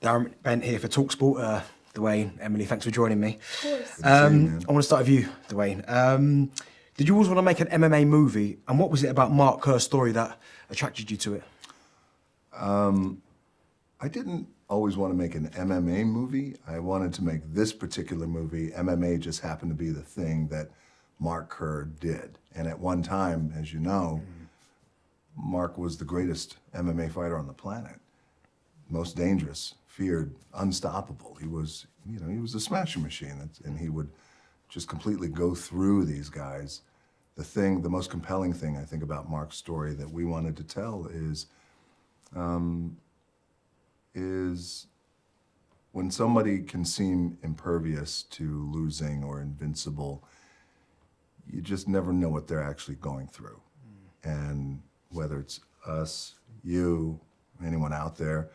Darren Bent here for talkSPORT. Dwayne, Emily, thanks for joining me. Of course. I want to start with you, Dwayne. Did you always want to make an MMA movie? And what was it about Mark Kerr's story that attracted you to it? I didn't always want to make an MMA movie. I wanted to make this particular movie. MMA just happened to be the thing that Mark Kerr did. And at one time, as you know, Mark was the greatest MMA fighter on the planet. Most dangerous, feared, unstoppable. He was, he was a smashing machine, and he would just completely go through these guys. The most compelling thing I think about Mark's story that we wanted to tell is when somebody can seem impervious to losing or invincible, you just never know what they're actually going through. And whether it's us, you, anyone out there,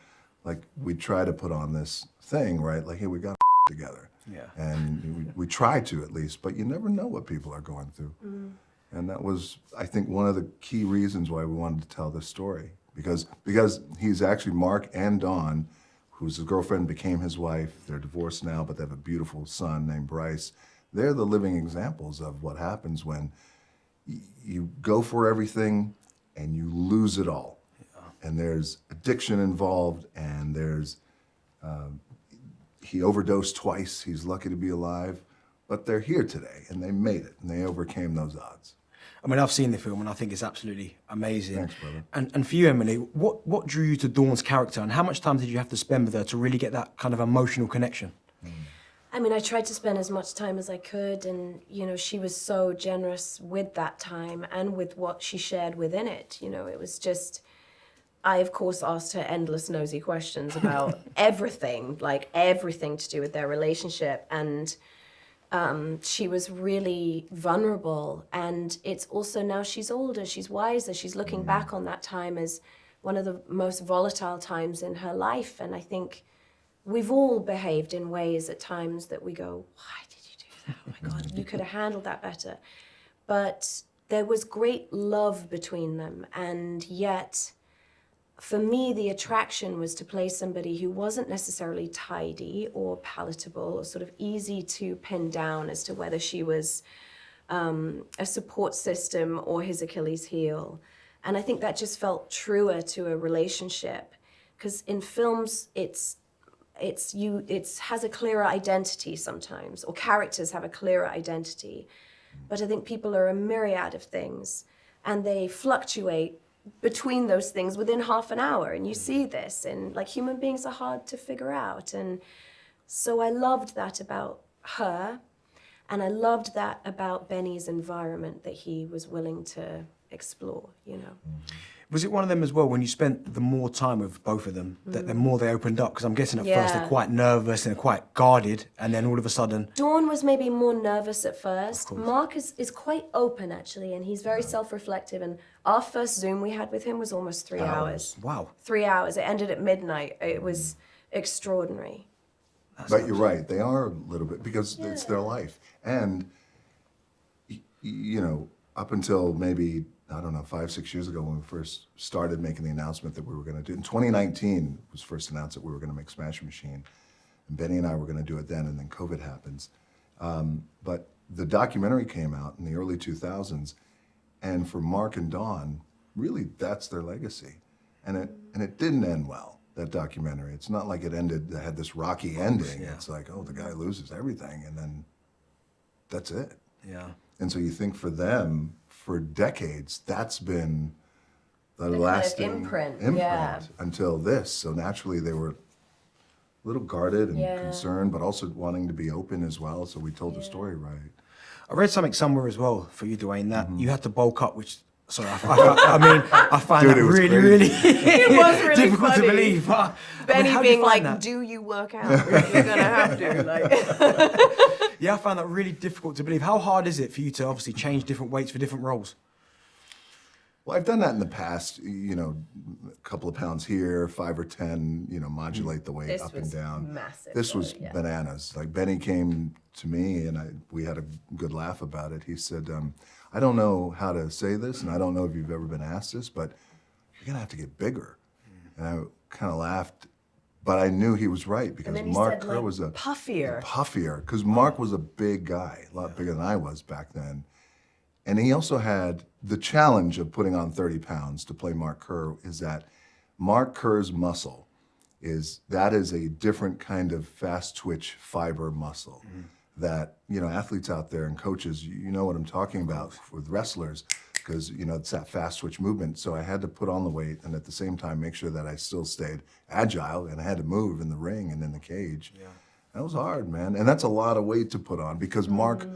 like we try to put on this thing, right? Like, hey, we got together. Yeah. And we try to at least, but you never know what people are going through. And that was, I think, one of the key reasons why we wanted to tell this story. Because he's actually Mark and Dawn, whose girlfriend became his wife. They're divorced now, but they have a beautiful son named Bryce. They're the living examples of what happens when you go for everything and you lose it all. Yeah. And there's addiction involved, and there's, he overdosed twice. He's lucky to be alive, but they're here today, and they made it, and they overcame those odds. I mean, I've seen the film, and I think it's absolutely amazing. Thanks, brother. And for you, Emily, what drew you to Dawn's character, and how much time did you have to spend with her to really get that kind of emotional connection? I mean, I tried to spend as much time as I could, and, she was so generous with that time and with what she shared within it. It was just, I, of course, asked her endless nosy questions about everything, like everything to do with their relationship, and she was really vulnerable. And it's also, now she's older, she's wiser, she's looking back on that time as one of the most volatile times in her life. And I think we've all behaved in ways at times that we go, why did you do that? Oh my God, you could have handled that better. But there was great love between them, and yet, for me, the attraction was to play somebody who wasn't necessarily tidy or palatable or sort of easy to pin down as to whether she was a support system or his Achilles heel. And I think that just felt truer to a relationship, because in films, it has a clearer identity sometimes, or characters have a clearer identity. But I think people are a myriad of things, and they fluctuate between those things within half an hour. And you see this, and like human beings are hard to figure out. And so I loved that about her, and I loved that about Benny's environment that he was willing to explore, Was it one of them as well, when you spent the more time with both of them, that the more they opened up? Because I'm guessing at first they're quite nervous and quite guarded, and then all of a sudden... Dawn was maybe more nervous at first. Mark is quite open, actually, and he's very self-reflective. And our first Zoom we had with him was almost 3 hours. Wow. 3 hours. It ended at midnight. It was extraordinary. But you're right, they are a little bit, because it's their life. And, up until maybe, I don't know, 5, 6 years ago when we first started making the announcement that we were going to do it. In 2019 was first announced that we were going to make Smash Machine. And Benny and I were going to do it then, and then COVID happens. But the documentary came out in the early 2000s, and for Mark and Dawn, really that's their legacy. And it didn't end well, that documentary. It's not like it had this rocky ending. Yeah. It's like, oh, the guy loses everything, and then that's it. Yeah. And so you think for them, for decades, that's been the lasting imprint until this. So naturally they were a little guarded and concerned, but also wanting to be open as well. So we told the story right. I read something somewhere as well for you, Dwayne, that you had to bulk up, which, sorry, I find that really, really it was really difficult funny to believe. Benny being like, do you work out? You're going to have to. Like. Yeah, I found that really difficult to believe. How hard is it for you to obviously change different weights for different roles? Well, I've done that in the past, a couple of pounds here, 5 or 10, modulate the weight up and down. Massive. This was bananas. Like Benny came to me and we had a good laugh about it. He said, I don't know how to say this, and I don't know if you've ever been asked this, but you're gonna have to get bigger. And I kind of laughed But I knew he was right because And then he Mark said, Kerr like, was a puffier. Puffier, because Mark was a big guy, a lot bigger than I was back then. And he also had the challenge of putting on 30 pounds to play Mark Kerr is that Mark Kerr's muscle is a different kind of fast twitch fiber muscle that, you know, athletes out there and coaches, you know what I'm talking about with wrestlers, because, you know, it's that fast twitch movement. So I had to put on the weight and at the same time make sure that I still stayed agile and I had to move in the ring and in the cage. Yeah. That was hard, man. And that's a lot of weight to put on because Mark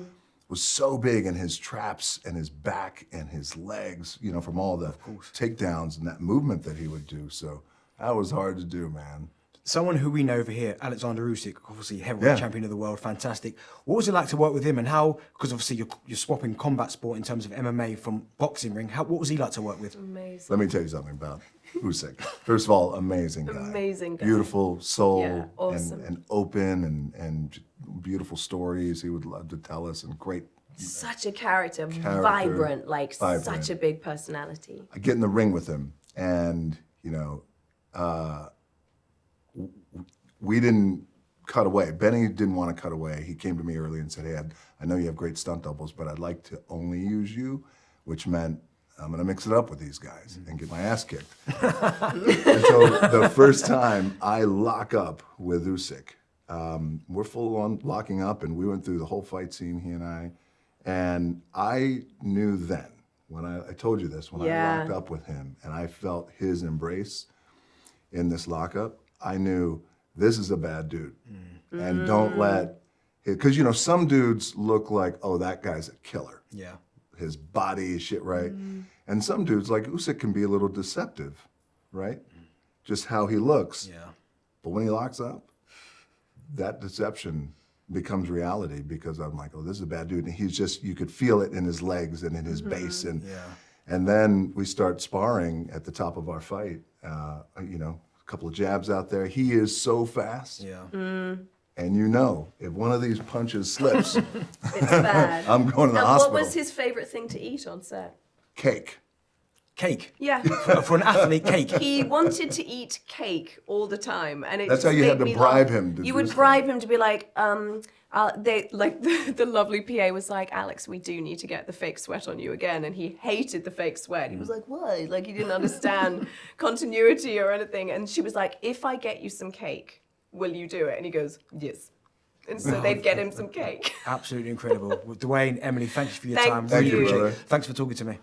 was so big and his traps and his back and his legs, you know, from all the takedowns and that movement that he would do. So that was hard to do, man. Someone who we know over here, Oleksandr Usyk, obviously heavyweight champion of the world, fantastic. What was it like to work with him, and how? Because obviously you're swapping combat sport in terms of MMA from boxing ring. What was he like to work with? Amazing. Let me tell you something about Usyk. First of all, amazing guy. Amazing guy. Beautiful soul, Yeah, awesome. and open and beautiful stories he would love to tell us, and great. Such a character, vibrant, such a big personality. I get in the ring with him, and you know, we didn't cut away. Benny didn't want to cut away. He came to me early and said, "Hey, I know you have great stunt doubles, but I'd like to only use you," which meant I'm gonna mix it up with these guys and get my ass kicked. And so the first time I lock up with Usyk, we're full on locking up, and we went through the whole fight scene, he and I knew then, when I told you this, when I locked up with him and I felt his embrace in this lockup, I knew this is a bad dude. And don't let, because you know, some dudes look like, oh, that guy's a killer. Yeah. His body is shit right. And some dudes like Usyk can be a little deceptive, right? Just how he looks. Yeah. But when he locks up, that deception becomes reality because I'm like, oh, this is a bad dude. And he's just, you could feel it in his legs and in his base. And then we start sparring at the top of our fight. You know, a couple of jabs out there. He is so fast. Yeah. And you know, if one of these punches slips, It's bad. I'm going to the hospital. What was his favorite thing to eat on set? Cake. Cake. Yeah. For an athlete, cake. He wanted to eat cake all the time, and it That's just how you had made to me bribe laugh. him to You do would stuff. bribe him to be like, the lovely PA was like, Alex, we do need to get the fake sweat on you again, and he hated the fake sweat. He was like, why? Like he didn't understand continuity or anything, and she was like, if I get you some cake, will you do it? And he goes, yes. And so they'd get him some cake. Absolutely incredible. Well, Dwayne, Emily, thank you for your Thank time. you. Really appreciate brother. it. Thanks for talking to me.